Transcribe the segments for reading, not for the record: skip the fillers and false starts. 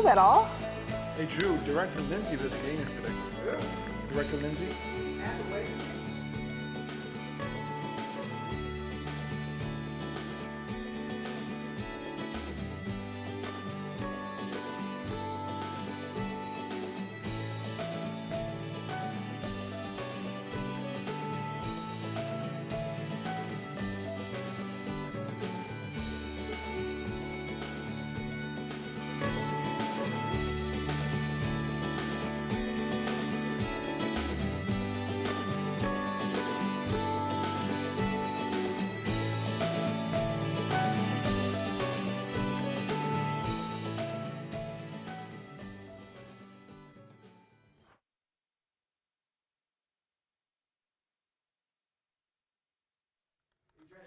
at all. Hey, Drew, Director Lindsay was at the game yesterday. Yeah. Director Lindsay.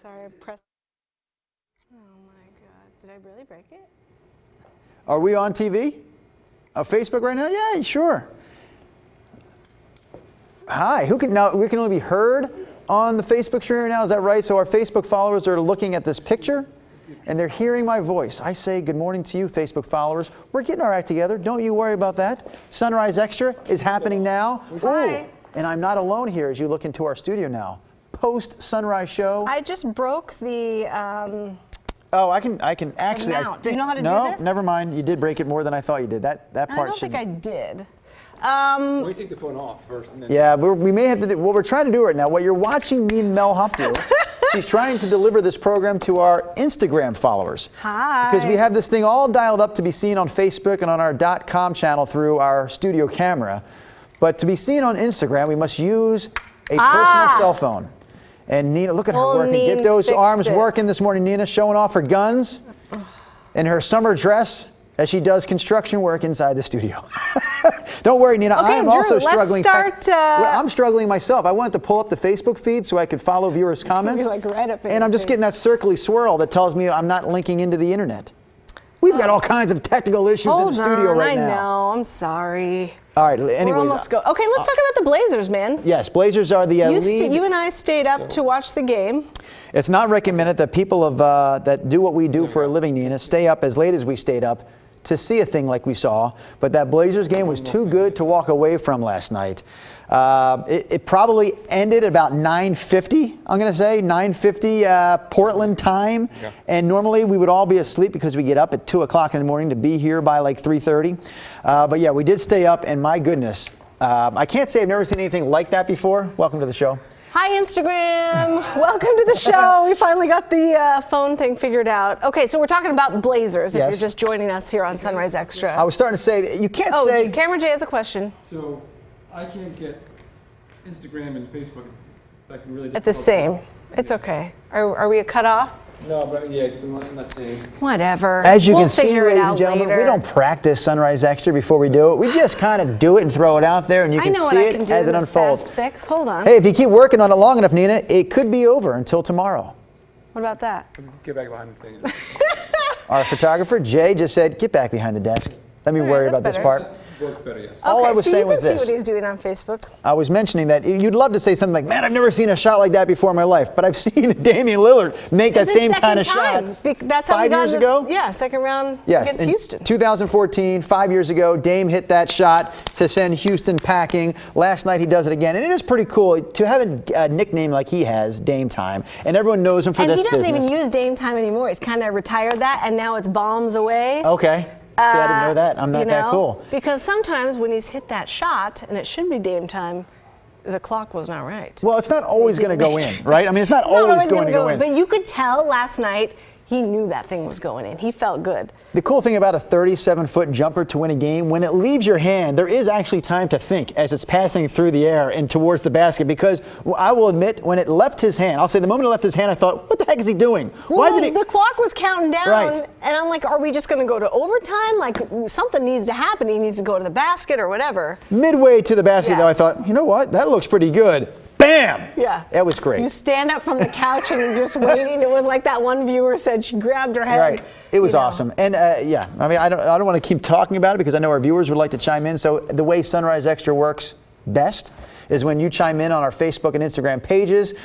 Sorry, press. Oh my God, did I really break it? Are we on TV? On Facebook right now? Yeah, sure. Hi, who can now? We can only be heard on the Facebook stream right now. Is that right? So our Facebook followers are looking at this picture, and they're hearing my voice. I say good morning to you, Facebook followers. We're getting our act together. Don't you worry about that. Sunrise Extra is happening now. Hi. And I'm not alone here as you look into our studio now. Post-sunrise show. I just broke the. Oh, I can actually. Mount. Do you know how to do this? No, never mind. You did break it more than I thought you did. That part. I don't think I did. We take the phone off first. And then Yeah, we may have to do what we're trying to do right now. What you're watching me and Mel Huff do. She's trying to deliver this program to our Instagram followers. Hi. Because we have this thing all dialed up to be seen on Facebook and on our .com channel through our studio camera. But to be seen on Instagram, we must use a personal cell phone. And Nina, look at her working. Get those arms working this morning. Nina showing off her guns in her summer dress as she does construction work inside the studio. Don't worry, Nina. Okay, I am Drew, also struggling. Let's start. Well, I'm struggling myself. I wanted to pull up the Facebook feed so I could follow viewers' comments. Like right up in and I'm just getting that circly swirl that tells me I'm not linking into the internet. We've got all kinds of technical issues in the studio right now. I know. I'm sorry. All right. Anyways, We're almost go. Okay, let's talk about the Blazers, man. Yes, Blazers are the lead. You and I stayed up to watch the game. It's not recommended that people that do what we do for a living, Nina, stay up as late as we stayed up to see a thing like we saw. But that Blazers game was too good to walk away from last night. It probably ended about 9:50, I'm going to say, 9:50 Portland time. Yeah. And normally we would all be asleep because we get up at 2 o'clock in the morning to be here by like 3:30. But yeah, we did stay up, and my goodness, I can't say I've never seen anything like that before. Welcome to the show. Hi, Instagram. Welcome to the show. We finally got the phone thing figured out. Okay, so we're talking about the Blazers, if you're just joining us here on Sunrise Extra. I was starting to say, you can't say... Oh, Cameron J has a question. So I can't get Instagram and Facebook like really at the same. It's okay. Are we cut off? No, but yeah, because I'm not saying. Whatever. As you can see, ladies and gentlemen, we don't practice Sunrise Extra before we do it. We just kind of do it and throw it out there, and you can see it as it unfolds. Fix. Hold on. Hey, if you keep working on it long enough, Nina, it could be over until tomorrow. What about that? Get back behind the thing. Our photographer, Jay, just said, get back behind the desk. Let me worry about this part. Works better, yes. All I was saying was this. You can see what he's doing on Facebook. I was mentioning that you'd love to say something like, man, I've never seen a shot like that before in my life. But I've seen Damian Lillard make that same kind of shot. That's how 5 years ago? Yeah, second round against Houston. 2014, 5 years ago, Dame hit that shot to send Houston packing. Last night he does it again. And it is pretty cool to have a nickname like he has, Dame Time. And everyone knows him for this business. And he doesn't even use Dame Time anymore. He's kind of retired that, and now it's bombs away. Okay. See, I didn't know that. I'm not that cool. Because sometimes when he's hit that shot, and it should be Dame Time, the clock was not right. Well, it's not always going to go in, right? I mean, it's not always going to go in. But you could tell last night he knew that thing was going in. He felt good. The cool thing about a 37-foot jumper to win a game, when it leaves your hand, there is actually time to think as it's passing through the air and towards the basket, because I will admit, when it left his hand, I'll say the moment it left his hand, I thought, what the heck is he doing? Well, the clock was counting down, and I'm like, are we just going to go to overtime? Like, something needs to happen. He needs to go to the basket or whatever. Midway to the basket, though, I thought, you know what? That looks pretty good. Bam! Yeah. That was great. You stand up from the couch and you're just waiting. It was like that one viewer said, she grabbed her head. Right. It was awesome. And yeah, I mean, I don't want to keep talking about it because I know our viewers would like to chime in. So the way Sunrise Extra works best is when you chime in on our Facebook and Instagram pages.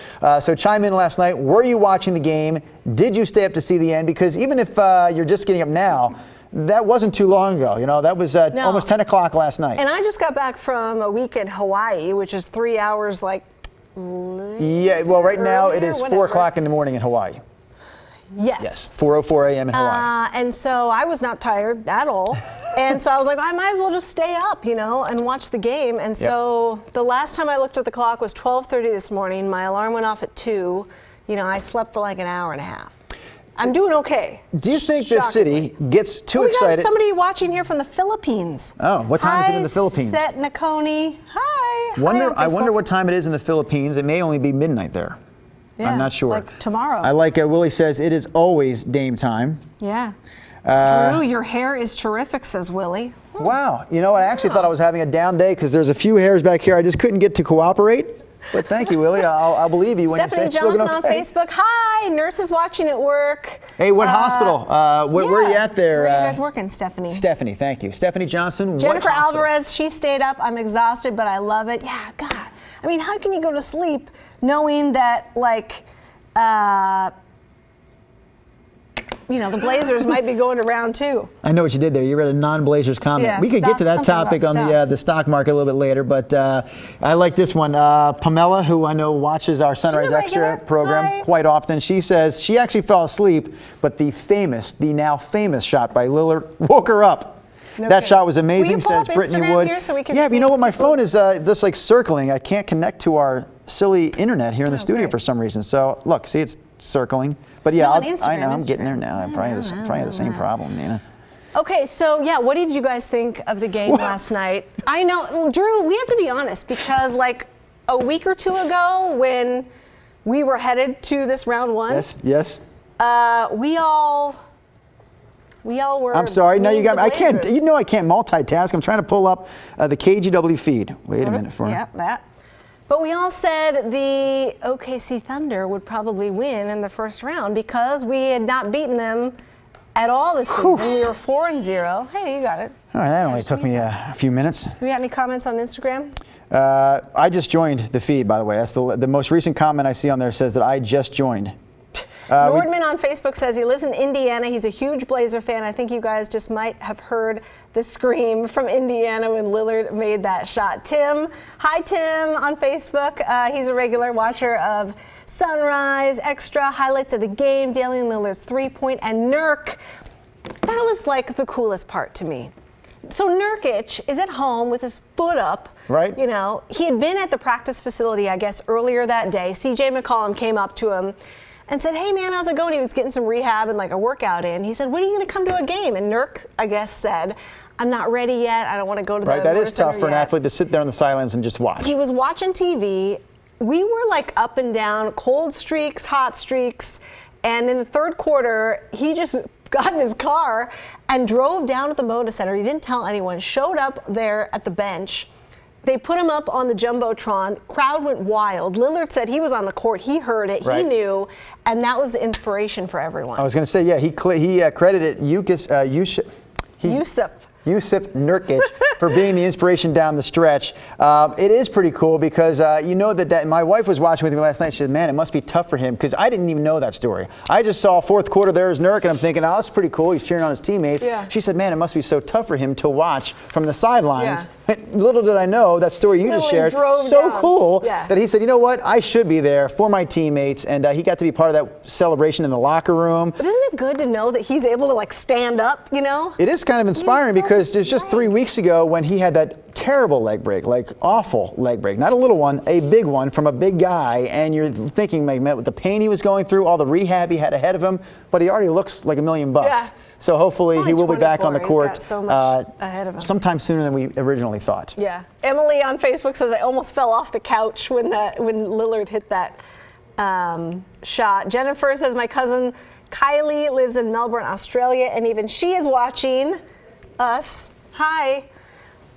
So chime in last night. Were you watching the game? Did you stay up to see the end? Because even if you're just getting up now, that wasn't too long ago. You know, that was almost 10 o'clock last night. And I just got back from a week in Hawaii, which is 3 hours like. Yeah, well, right now it is 4 o'clock in the morning in Hawaii. Yes. 4:04 a.m. in Hawaii. And so I was not tired at all. And so I was like, I might as well just stay up, you know, and watch the game. And so the last time I looked at the clock was 12:30 this morning. My alarm went off at 2. You know, I slept for like an hour and a half. I'm doing okay. Do you think this city gets too excited? We got somebody watching here from the Philippines. Oh, what time is it in the Philippines? Hi, Set Nakoni. Hi. I wonder what time it is in the Philippines. It may only be midnight there. Yeah, I'm not sure. Like tomorrow. I like Willie says it is always Dame time. Yeah. Drew, your hair is terrific, says Willie. Wow. You know, I actually thought I was having a down day because there's a few hairs back here I just couldn't get to cooperate. But thank you, Willie. I'll believe you when you say Stephanie it's looking Johnson okay. on Facebook. Hi, nurses watching at work. Hey, what hospital? Where are you at there? Where are you guys working, Stephanie? Stephanie, thank you. Stephanie Johnson, Jennifer what hospital? Alvarez, she stayed up. I'm exhausted, but I love it. Yeah, God. I mean, how can you go to sleep knowing that, like, you know, the Blazers might be going to round 2. I know what you did there. You read a non-Blazers comment. Yeah, we could get to that topic on the stock market a little bit later, but I like this one. Pamela, who I know watches our Sunrise Extra program quite often, she says she actually fell asleep, but the now famous shot by Lillard woke her up. No that kidding. shot was amazing, Will you pull says up Brittany Instagram Wood. here so we can yeah, see you know what? My phone people's- is just like circling. I can't connect to our silly internet here in the studio great. for some reason. So look, see, it's circling. But yeah, No, on I Instagram, know I'm getting there Instagram. now. I probably have the same problem, Nina. Okay, so yeah, what did you guys think of the game last night? I know, Drew, we have to be honest because like a week or 2 ago when we were headed to this round 1, Yes. we all were. I'm sorry. No, you got me. I can't. Blazers. You know I can't multitask. I'm trying to pull up the KGW feed. Wait a minute for me. Yeah, that. But we all said the OKC Thunder would probably win in the first round because we had not beaten them at all this season. We were 4-0. Hey, you got it. All right, that only took me a few minutes. Have you got any comments on Instagram? I just joined the feed, by the way. That's the most recent comment I see on there says that I just joined. Nordman on Facebook says he lives in Indiana. He's a huge Blazer fan. I think you guys just might have heard the scream from Indiana when Lillard made that shot. Tim, hi Tim on Facebook. He's a regular watcher of Sunrise Extra, highlights of the game, Damian Lillard's 3-point, and Nurk. That was like the coolest part to me. So Nurkic is at home with his foot up. Right. You know, he had been at the practice facility, I guess, earlier that day. CJ McCollum came up to him and said, hey man, how's it going? He was getting some rehab and like a workout in. He said, when are you gonna come to a game? And Nurk, I guess, said, I'm not ready yet. I don't want to go to the Right, that is Center tough for an yet." athlete to sit there on the sidelines and just watch. He was watching TV. We were like up and down, cold streaks, hot streaks. And in the third quarter, he just got in his car and drove down to the Moda Center. He didn't tell anyone, showed up there at the bench. They put him up on the Jumbotron. Crowd went wild. Lillard said he was on the court. He heard it. Right. He knew. And that was the inspiration for everyone. I was going to say, yeah, he credited Yusuf Nurkic for being the inspiration down the stretch. It is pretty cool because you know that my wife was watching with me last night. She said, man, it must be tough for him because I didn't even know that story. I just saw fourth quarter, there's Nurk, and I'm thinking, oh, that's pretty cool. He's cheering on his teammates. Yeah. She said, man, it must be so tough for him to watch from the sidelines. Yeah. Little did I know that story you just shared. So down. cool Yeah. that he said, you know what, I should be there for my teammates. And he got to be part of that celebration in the locker room. But isn't it good to know that he's able to like stand up, you know? It is kind of inspiring because there's just 3 weeks ago when he had that terrible leg break, like awful leg break, not a little one, a big one from a big guy, and you're thinking, man, with the pain he was going through, all the rehab he had ahead of him, but he already looks like $1 million. Yeah. So hopefully he will be back on the 24. court He's got so much ahead of him. sometime sooner than we originally thought. Yeah. Emily on Facebook says I almost fell off the couch when Lillard hit that shot. Jennifer says my cousin Kylie lives in Melbourne, Australia, and even she is watching us. Hi.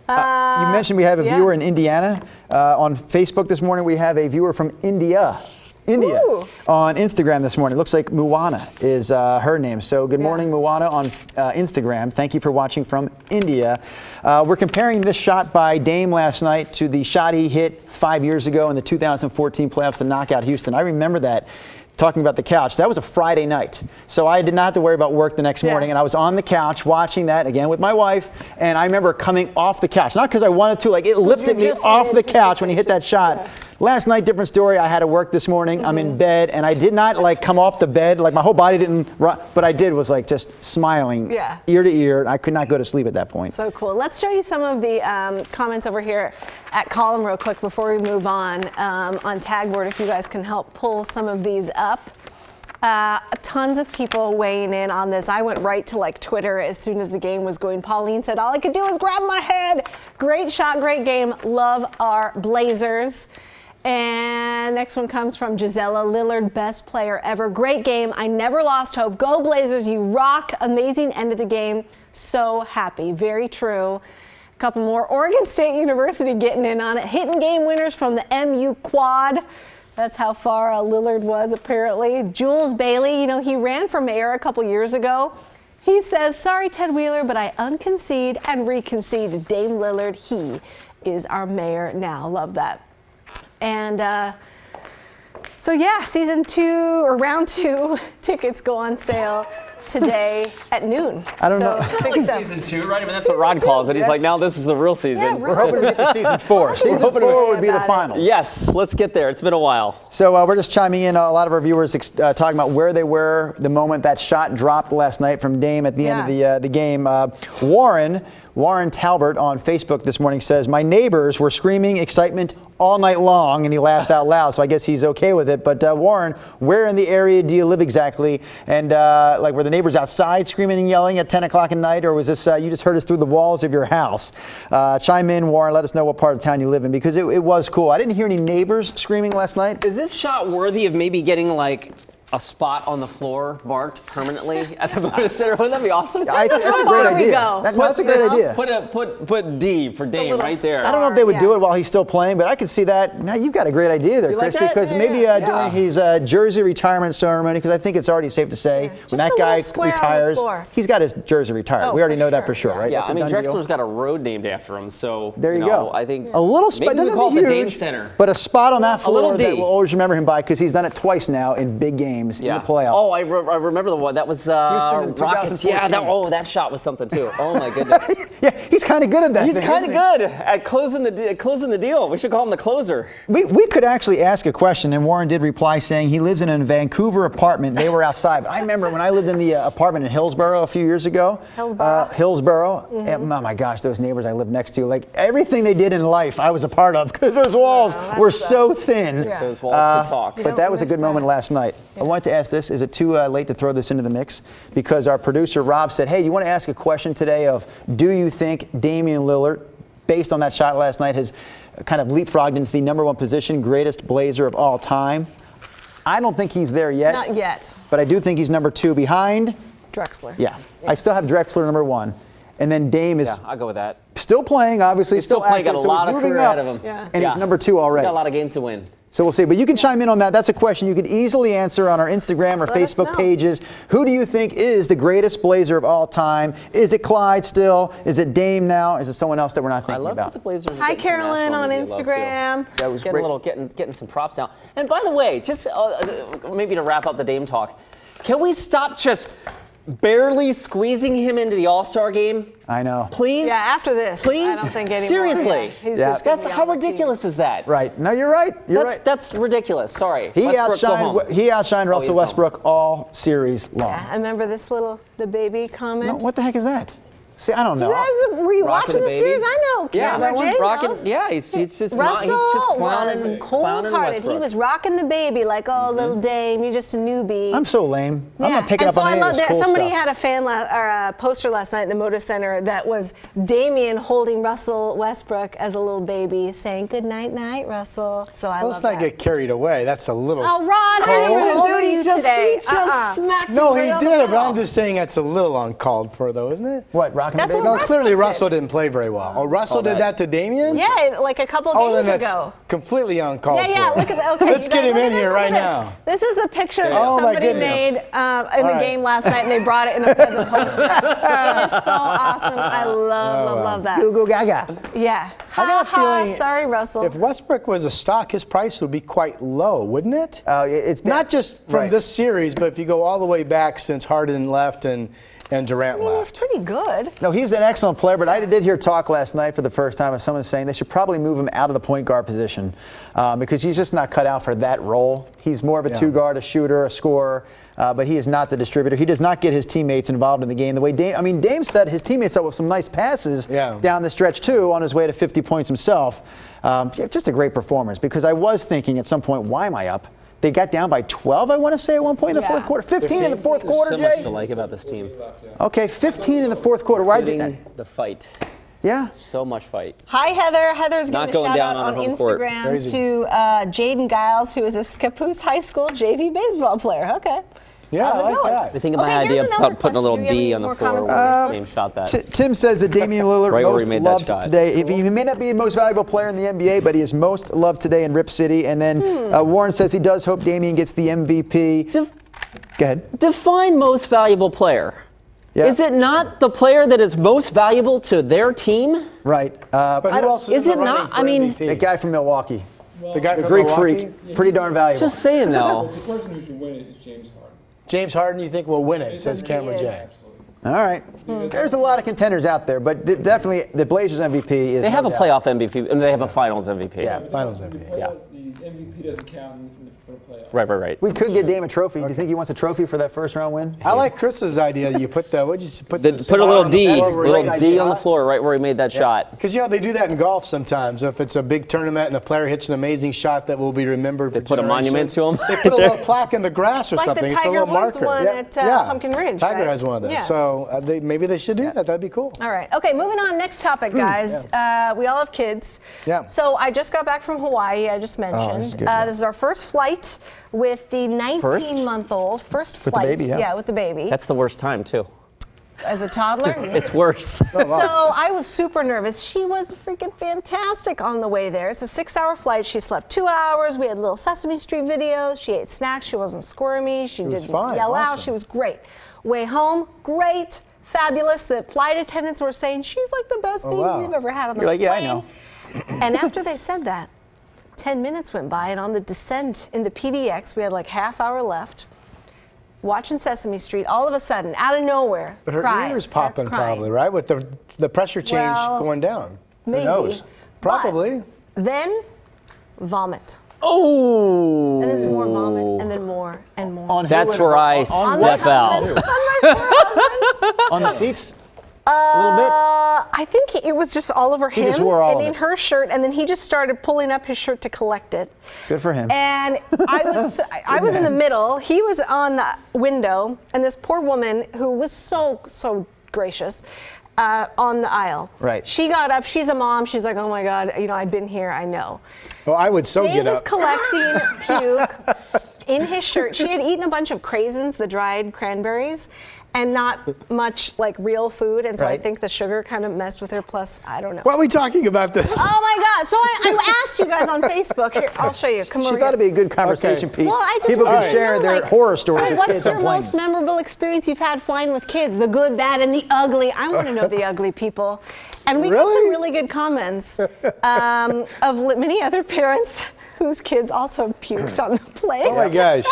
You mentioned we have a viewer in Indiana. On Facebook this morning, we have a viewer from India. Ooh. On Instagram this morning. It looks like Muwana is her name. So good morning, Muwana on Instagram. Thank you for watching from India. We're comparing this shot by Dame last night to the shot he hit 5 years ago in the 2014 playoffs to knock out Houston. I remember that. talking about the couch, that was a Friday night. So I did not have to worry about work the next morning. And I was on the couch watching that again with my wife. And I remember coming off the couch, not because I wanted to, like it lifted me off the couch when he hit that shot. Yeah. Last night, different story. I had to work this morning. I'm in bed, and I did not like come off the bed. Like my whole body didn't run, but I did was like just smiling ear to ear. I could not go to sleep at that point. So cool. Let's show you some of the comments over here at Column real quick before we move on Tagboard. If you guys can help pull some of these up. Tons of people weighing in on this. I went right to like Twitter as soon as the game was going. Pauline said, all I could do was grab my head. Great shot, great game. Love our Blazers. And next one comes from Gisela Lillard, best player ever. Great game. I never lost hope. Go Blazers, you rock. Amazing end of the game. So happy. Very true. A couple more. Oregon State University getting in on it. Hitting game winners from the MU quad. That's how far Lillard was apparently. Jules Bailey, you know, he ran for mayor a couple years ago. He says, sorry, Ted Wheeler, but I unconcede and reconcede Dame Lillard. He is our mayor now. Love that. And so yeah, season 2 or round 2 tickets go on sale today at noon. I don't know. Season 2, right? I mean, that's what Rod calls it. He's like, now this is the real season. Yeah, we're hoping to get to season 4. Season 4 would be the finals. Yes, let's get there. It's been a while. So we're just chiming in. A lot of our viewers talking about where they were the moment that shot dropped last night from Dame at the end of the game. Warren Talbert on Facebook this morning says, my neighbors were screaming excitement all night long, and he laughs out loud, so I guess he's okay with it. But Warren, where in the area do you live exactly? And like, were the neighbors outside screaming and yelling at 10 o'clock at night, or was this you just heard us through the walls of your house? Chime in, Warren. Let us know what part of town you live in, because it was cool. I didn't hear any neighbors screaming last night. Is this shot worthy of maybe getting like a spot on the floor marked permanently at the Moda Center? Wouldn't that be awesome? That's a great idea. That's a great idea. Put D for Dame right there. I don't know if they would do it while he's still playing, but I could see that. Now you've got a great idea there, Chris, because maybe during his jersey retirement ceremony, because I think it's already safe to say when that guy retires, he's got his jersey retired. We already know that for sure, right? Yeah, I mean Drexler's got a road named after him, so there you go. I think a little spot doesn't call be it the huge, Dame Center, but a spot on that floor that we'll always remember him by, because he's done it twice now in big games in the playoffs. Oh, I remember the one. That was Rockets. Yeah, that shot was something too. Oh my goodness. Yeah, he's kind of good at that. He's kind of good at closing the deal. We should call him the closer. We could actually ask a question, and Warren did reply saying he lives in a Vancouver apartment. They were outside. But I remember when I lived in the apartment in Hillsborough a few years ago. Hillsborough. And, oh my gosh, those neighbors I lived next to, like everything they did in life I was a part of, because those walls were so thin. Yeah. Those walls could talk. But that was a good moment last night. I wanted to ask this. Is it too late to throw this into the mix? Because our producer Rob said, hey, you want to ask a question today of, do you think Damian Lillard, based on that shot last night, has kind of leapfrogged into the #1 position, greatest Blazer of all time? I don't think he's there yet. Not yet. But I do think he's #2 behind Drexler. Yeah. I still have Drexler #1. And then Dame is I'll go with that. Still playing, obviously. He's still playing, active, got a lot of moving career up, ahead of him. Yeah. And he's #2 already. He's got a lot of games to win. So we'll see. But you can chime in on that. That's a question you could easily answer on our Instagram or Facebook pages. Who do you think is the greatest Blazer of all time? Is it Clyde still? Is it Dame now? Is it someone else that we're not thinking about? I love the Blazers. Hi, Carolyn on Instagram. That was great. Getting some props now. And by the way, just maybe to wrap up the Dame talk, can we stop just barely squeezing him into the All-Star game? I know. Please? Yeah, after this. Please? I don't think anymore. Seriously? Yeah. That's how ridiculous is that? Right. No, you're right. That's ridiculous. Sorry. He outshined Russell Westbrook all series long. Yeah, I remember this the baby comment. No, what the heck is that? See, I don't know. You guys, were you watching the series? I know. Yeah, that one's rocking. Knows. Yeah, he's just Russell clowning, was cold-hearted. He was rocking the baby like, oh, little Dame, you're just a newbie. I'm so lame. I'm not picking up on any of this cool Somebody stuff. had a a poster last night in the Moda Center that was Damian holding Russell Westbrook as a little baby, saying good night, Russell. So I love Let's not get carried away. That's a little. Oh, Rod, how are you today? He just smacked No, he did it, but I'm just saying that's a little uncalled for, though, isn't it? What, Rock shocking. That's what No, Westbrook clearly did. Russell didn't play very well. Oh, Russell did that to Damian? Yeah, like a couple Oh, then games that's ago. completely uncalled Yeah, yeah. for. Look at that. Okay, Let's you get guys, him look in at here this, right look at now. This is the picture that Oh, my somebody goodness. made in the right. game last night, and they brought it in a present poster. It is so awesome. I love that. Goo goo gaga. Yeah. I got a feeling Sorry, Russell. If Westbrook was a stock, his price would be quite low, wouldn't it? It's Not just from right. this series, but if you go all the way back since Harden left and Durant I mean, he's left. pretty good. No, he's an excellent player, but I did hear talk last night for the first time of someone saying they should probably move him out of the point guard position because he's just not cut out for that role. He's more of a two-guard, a shooter, a scorer, but he is not the distributor. He does not get his teammates involved in the game the way Dame set his teammates up with some nice passes down the stretch too on his way to 50 points himself. Just a great performance because I was thinking at some point, why am I up? They got down by 12, I want to say, at one point in the fourth quarter. 15 in the fourth quarter, so much Jay? to like about this team. Okay, 15 in the fourth quarter. Why did Including the fight. Yeah. So much fight. Hi, Heather. Heather's Not giving a going shout down out on on her home court. Instagram Crazy. to Jaden Giles, who is a Scappoose High School JV baseball player. Okay. Yeah, How's I it like going? that. I think of my Okay, idea here's of another putting a little question. Do you D have on the any floor more where comments Dame shot that. Tim says that Damian Lillard Right where we most made that loved shot. today. He may not be the most valuable player in the NBA, but he is most loved today in Rip City. And then Warren says he does hope Damian gets the MVP. Go ahead. Define most valuable player. Yeah. Is it not the player that is most valuable to their team? Right. But who else is in the it running not? for I mean, MVP? The guy from Milwaukee, the guy the from Greek Milwaukee? freak, pretty darn valuable. Just saying now. The person who should win it is James Harden. James Harden, you think will win it, says Cameron J. Absolutely. All right. There's a lot of contenders out there, but definitely the Blazers MVP is. They have no a doubt. playoff MVP, and they have a finals MVP. Yeah. Finals MVP. Yeah. The MVP doesn't count for the playoffs. Right. We could get Dame a trophy. Do you think he wants a trophy for that first round win? I like Chris's idea. You put the Put a little D, on the floor, right where he made that shot. Because they do that in golf sometimes. If it's a big tournament and a player hits an amazing shot that will be remembered, They put a monument to him. They put a little plaque in the grass or Like something. the It's a Tiger little Woods marker. one at Pumpkin Ridge. Tiger right? has one of those. Yeah. So maybe they should do that. That'd be cool. All right. Okay, moving on. Next topic, guys. We all have kids. Yeah. So I just got back from Hawaii, I just mentioned. this is good, yeah. This is our first flight with the 19-month-old. First With the flight. baby, yeah. with the baby. That's the worst time, too. As a toddler. It's worse. So I was super nervous. She was freaking fantastic on the way there. It's a 6-hour flight. She slept 2 hours. We had little Sesame Street videos. She ate snacks. She wasn't squirmy. She was didn't fine. yell out. Awesome. She was great. Way home, great, fabulous. The flight attendants were saying she's like the best baby wow. we've ever had on the You're like, yeah, I plane. know. And after they said that, 10 minutes went by, and on the descent into PDX, we had like half-hour left. Watching Sesame Street, all of a sudden, out of nowhere, But her cries, ears starts popping crying. probably, right? With the pressure change Well, going down. Maybe. knows? Probably. But then, vomit. Oh. And then some more vomit, and then more and more. On who That's and- where I on step what? out. On my poor husband. On the seats? A little bit? I think it was just all over him just wore all and of in it. her shirt, and then he just started pulling up his shirt to collect it. Good for him. And I was in the middle. He was on the window, and this poor woman who was so gracious on the aisle. Right. She got up. She's a mom. She's like, oh my God, I've been here. I know. Well, I would so Dave get was up. collecting puke in his shirt. She had eaten a bunch of craisins, the dried cranberries, and not much like real food. And so I Right. think the sugar kind of messed with her. Plus, I don't know. Why are we talking about this? Oh my God. So I asked you guys on Facebook. Here, I'll show you. Come She over thought here. it'd be a good conversation Okay. piece. Well, I just People wanted can to share know, their like, horror stories So with what's kids on your planes. most memorable experience you've had flying with kids? The good, bad, and the ugly. I want to know the ugly people. And we got some Really? really good comments of many other parents whose kids also puked on the plane. Oh my gosh.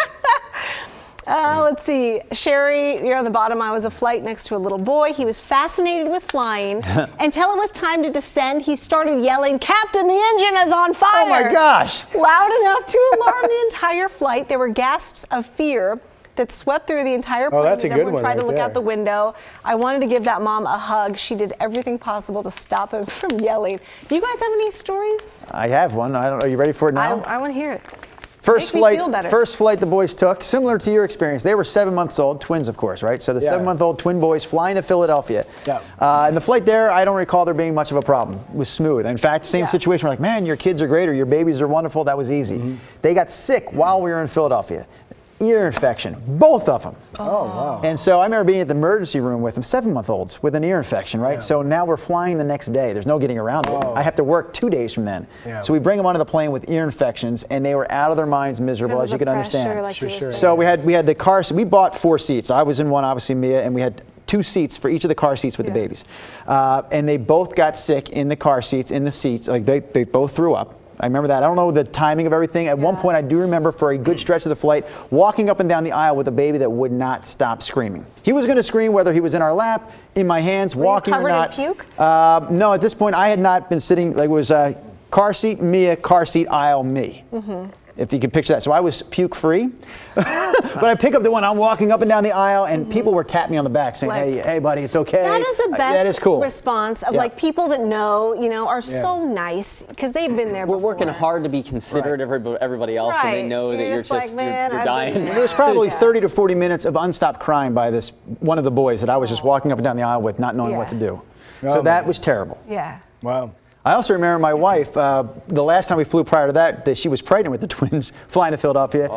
Let's see. Sherry, you're on the bottom. I was a flight next to a little boy. He was fascinated with flying. Until it was time to descend, he started yelling, "Captain, the engine is on fire!" Oh my gosh. Loud enough to alarm the entire flight. There were gasps of fear that swept through the entire plane that's a as good everyone one tried to right look out there. the window. I wanted to give that mom a hug. She did everything possible to stop him from yelling. Do you guys have any stories? I have one. Are you ready for it now? I want to hear it. First Make me feel better. first flight the boys took, similar to your experience. They were 7 months old, twins, of course, right? So the Yeah. 7-month-old twin boys flying to Philadelphia. Yeah. And the flight there, I don't recall there being much of a problem. It was smooth. In fact, same Yeah. situation. We're like, man, your kids are great, or your babies are wonderful. That was easy. They got sick while we were in Philadelphia. ear infection, both of them. Oh, wow. And so I remember being at the emergency room with them, 7-month-olds with an ear infection, right? Yeah. So now we're flying the next day. There's no getting around it. I have to work 2 days from then. Yeah. So we bring them onto the plane with ear infections, and they were out of their minds miserable, as you can understand. Sure. So we had the car. We bought 4 seats. I was in one, obviously Mia, and we had 2 seats for each of the car seats with the babies. And they both got sick in the car seats, in the seats. Like they both threw up. I remember that. I don't know the timing of everything. At one point, I do remember for a good stretch of the flight, walking up and down the aisle with a baby that would not stop screaming. He was going to scream whether he was in our lap, in my hands, walking or not. Were you covered in puke? No, at this point, I had not been sitting. Like it was car seat Mia, car seat aisle me. If you can picture that. So I was puke free. But I pick up the one, I'm walking up and down the aisle, and people were tapping me on the back saying, hey, buddy, it's okay. That is the best that is cool. response of like people that know, are so nice because they've been there before. We're working hard to be considerate of everybody else, and they know that you're just like, man, you're I've dying. been there. There was probably 30 to 40 minutes of unstopped crying by one of the boys that I was just walking up and down the aisle with, not knowing what to do. So that was terrible. Yeah. Wow. I also remember my wife, the last time we flew prior to that she was pregnant with the twins, flying to Philadelphia.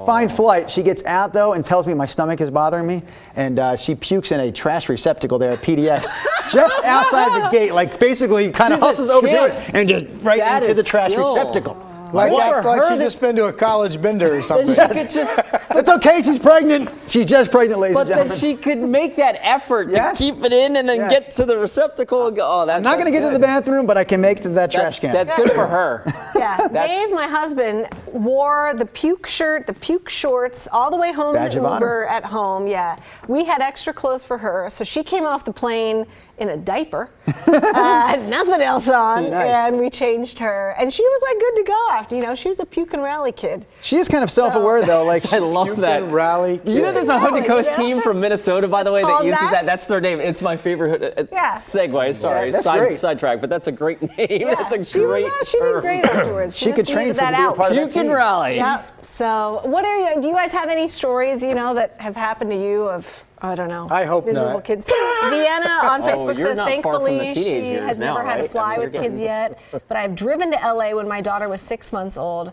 Fine flight. She gets out, though, and tells me my stomach is bothering me, and she pukes in a trash receptacle there at PDX, just outside the gate, like basically kind of hustles over to it and just right into the trash receptacle. Like her she's just been to a college bender or something. It's okay, she's pregnant. She's just pregnant, ladies and But gentlemen. that she could make that effort to keep it in and then get to the receptacle and go, I'm not going to get to the bathroom, but I can make it to that trash can. That's good for her. Yeah, Dave, my husband, wore the puke shirt, the puke shorts, all the way home Badge in of the honor. Uber at home. Yeah, we had extra clothes for her, so she came off the plane in a diaper, nothing else on, and we changed her, and she was like good to go after. She was a puke and rally kid. She is kind of self-aware, though. Like I love that. Rally. You know, there's a Hood to Coast Yeah. team from Minnesota, by the way, that called uses that? that. That's their name. It's my favorite segue. Sorry, that's great. sidetrack, but that's a great name. That's a she great. she did great afterwards. She could just train needed for that to be a out. part of that Puke and team. rally. Yep. So, do you guys have any stories, that have happened to you of, I don't know, I hope miserable not. kids? Vienna on Facebook you're says, not far from the thankfully, teenage she years has now, never had to right? fly I mean, with you're kids yet. But I've driven to LA when my daughter was 6 months old.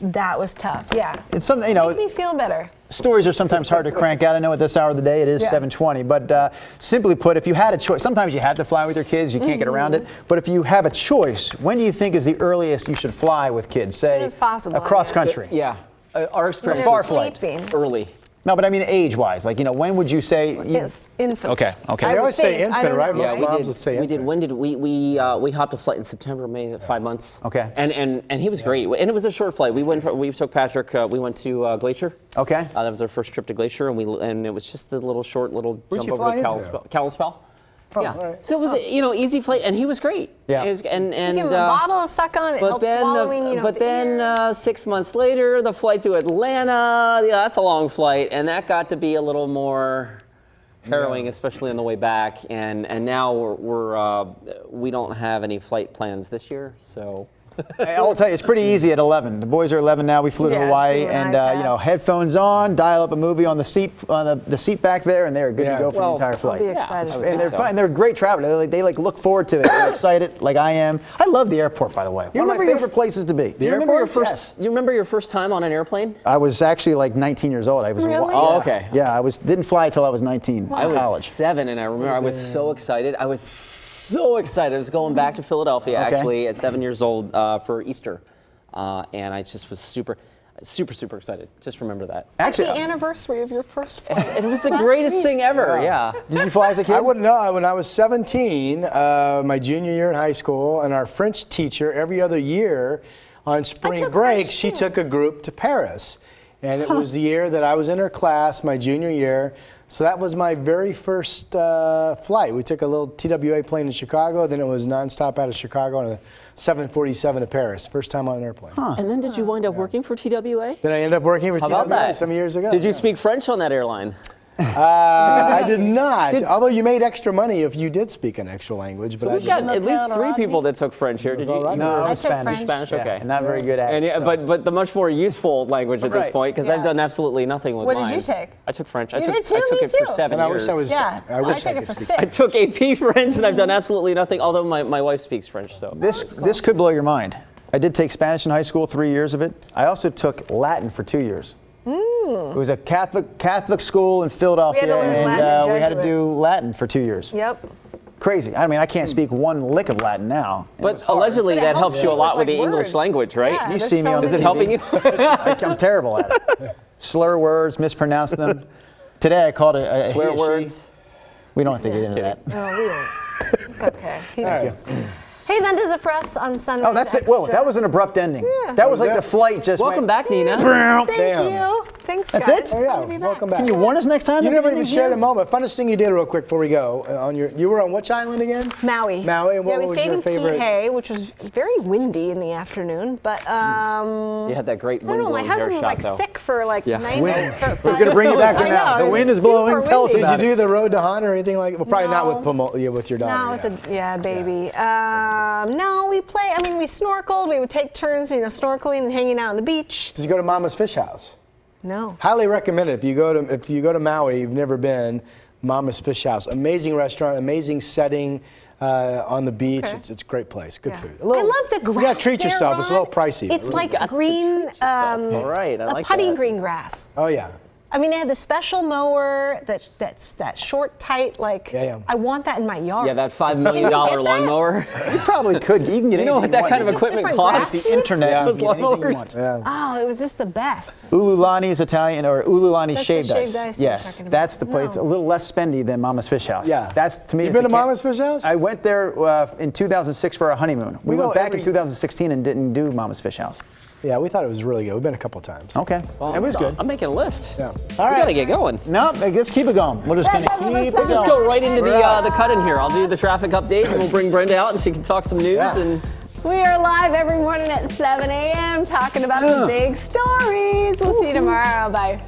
That was tough. Yeah. It's something, Makes me feel better. stories are sometimes hard to crank out. I know at this hour of the day it is 7:20, but simply put, if you had a choice, sometimes you have to fly with your kids, you can't get around it, but if you have a choice, when do you think is the earliest you should fly with kids? Say, as soon as possible, across I guess. country. Yeah, our experience Far is flight. Sleeping. early. No, but I mean age-wise, like, when would you say? Yes, infant. Okay. They always say think. I infant, don't right? know. Most we moms did. will say We infant. did. When did we hopped a flight in September, May, 5 months. Okay. And he was great, and it was a short flight. We took Patrick. We went to Glacier. Okay. That was our first trip to Glacier, and it was just the short Where'd jump you over fly to into? Kalispell. Oh, Yeah. all right. So it was easy flight, and he was great. Yeah. It was, and Give him a bottle to suck on. It helps swallowing. but then 6 months later, the flight to Atlanta. Yeah, that's a long flight, and that got to be a little more harrowing, especially on the way back. And now we don't have any flight plans this year, so. I'll tell you, it's pretty easy at 11. The boys are 11 now. We flew to Yeah, Hawaii, through and an iPad. headphones on, dial up a movie on the seat, on the seat back there, and they're good to go for the entire flight. I'll be excited. And they're fun. They're great travelers. They look forward to it. They're excited, like I am. I love the airport, by the way. One of my remember your- favorite places to be. You remember your first? Yes. You remember your first time on an airplane? I was actually like 19 years old. I was. Really? Oh, okay. Yeah, I didn't fly until I was 19. I was college. 7, and I remember I was so excited. I was going back to Philadelphia actually at 7 years old for Easter, and I just was super excited. Just remember that. Actually, the anniversary of your first flight. And it was the greatest thing ever. Yeah. did you fly as a kid? I wouldn't know. When I was 17, my junior year in high school, and our French teacher every other year on spring took break, French, she too. took a group to Paris. And it was the year that I was in her class, my junior year. So that was my very first flight. We took a little TWA plane in Chicago, then it was nonstop out of Chicago on a 747 to Paris. First time on an airplane. And then did you wind up working for TWA? Then I ended up working for How about TWA that? some years ago. Did you speak French on that airline? I did not. Although you made extra money if you did speak an extra language. But We've got at least 3 people that took French here. Did you? No, I I was took Spanish. French. Spanish? Okay. Yeah, not very good at And it. yeah, so. but the much more useful language at this Right. point, because Yeah. I've done absolutely nothing with What did mine. you take? I took French. You I took did too? I took Me it for too. 7 And I years. wish I was. Yeah, I wish took I it could for speak. 6. I took AP French, and I've done absolutely nothing. Although my wife speaks French, so. This could blow your mind. I did take Spanish in high school, 3 years of it. I also took Latin for 2 years. It was a Catholic school in Philadelphia, We had to learn and Latin, we had to Jesuit. do Latin for 2 years. Yep. Crazy. I mean, I can't speak one lick of Latin now. But allegedly But it that helps helps you a you lot with, with the like, English words. language, right? Yeah, You there's see me so on Is the it many- helping you? I'm terrible at it. Slur words, mispronounce them. Today I called it a Swear he, a she. words. We don't have to get into that. No, we don't. It's okay. He knows. Hey, that does it for us on Sunday. Oh, that's it. Whoa, that was an abrupt ending. Yeah. That was like the flight just Welcome went. back, Nina. Thank Bam. you. Thanks, That's guys. it? It's Oh, fun yeah. to be back. Welcome back. Can you warn us next time? You that never we even didn't shared hear? a moment. Funnest thing you did, real quick, before we go. You were on which island again? Maui. Maui. And what yeah, we was stayed your in favorite? Kihei, which was very windy in the afternoon. But You had that great I wind don't know. My blowing hair husband was shot, like though. sick for like Yeah. 9 Wind. for We're gonna bring you back I in now. know, The it wind was is blowing. super Tell us windy. about Did you do the road to Hana or anything like? Well, probably not with your daughter. Not with the baby. No, we play. I mean, we snorkeled. We would take turns, snorkeling and hanging out on the beach. Did you go to Mama's Fish House? No. Highly recommend it. If you go to Maui, you've never been, Mama's Fish House. Amazing restaurant, amazing setting on the beach. Okay. It's a great place. Good Yeah. food. I love the grass. You gotta treat there, yourself. It's a little Ron. pricey. It's Really. like green, All right, I a like putting that. green grass. Oh yeah. I mean, they had the special mower that's that short, tight. Like, Yeah. I want that in my yard. Yeah, that $5 million Get that? lawnmower. You probably could. You can get You know what anything that you kind of want. Just equipment different costs? grass. The internet. Yeah. You can get anything you Those want. Yeah. Oh, it was just the best. Ululani is Italian, or Ululani That's the shaved shaved ice. ice you're Yes, talking about. that's the place. No. A little less spendy than Mama's Fish House. Yeah. That's to me. You've is been the to Mama's Fish House? I went there in 2006 for a honeymoon. We We went go back every- in 2016 and didn't do Mama's Fish House. Yeah, we thought it was really good. We've been a couple times. Okay, Well, it was good. I'm making a list. Yeah. All right. We gotta get going. No, let's keep it going. We're just That gonna does it for keep it Sunday. going. Let's go right into We're out. the cut in here. I'll do the traffic update, and we'll bring Brenda out, and she can talk some news. Yeah. And We are live every morning at 7 a.m. talking about the big stories. We'll see you tomorrow. Bye.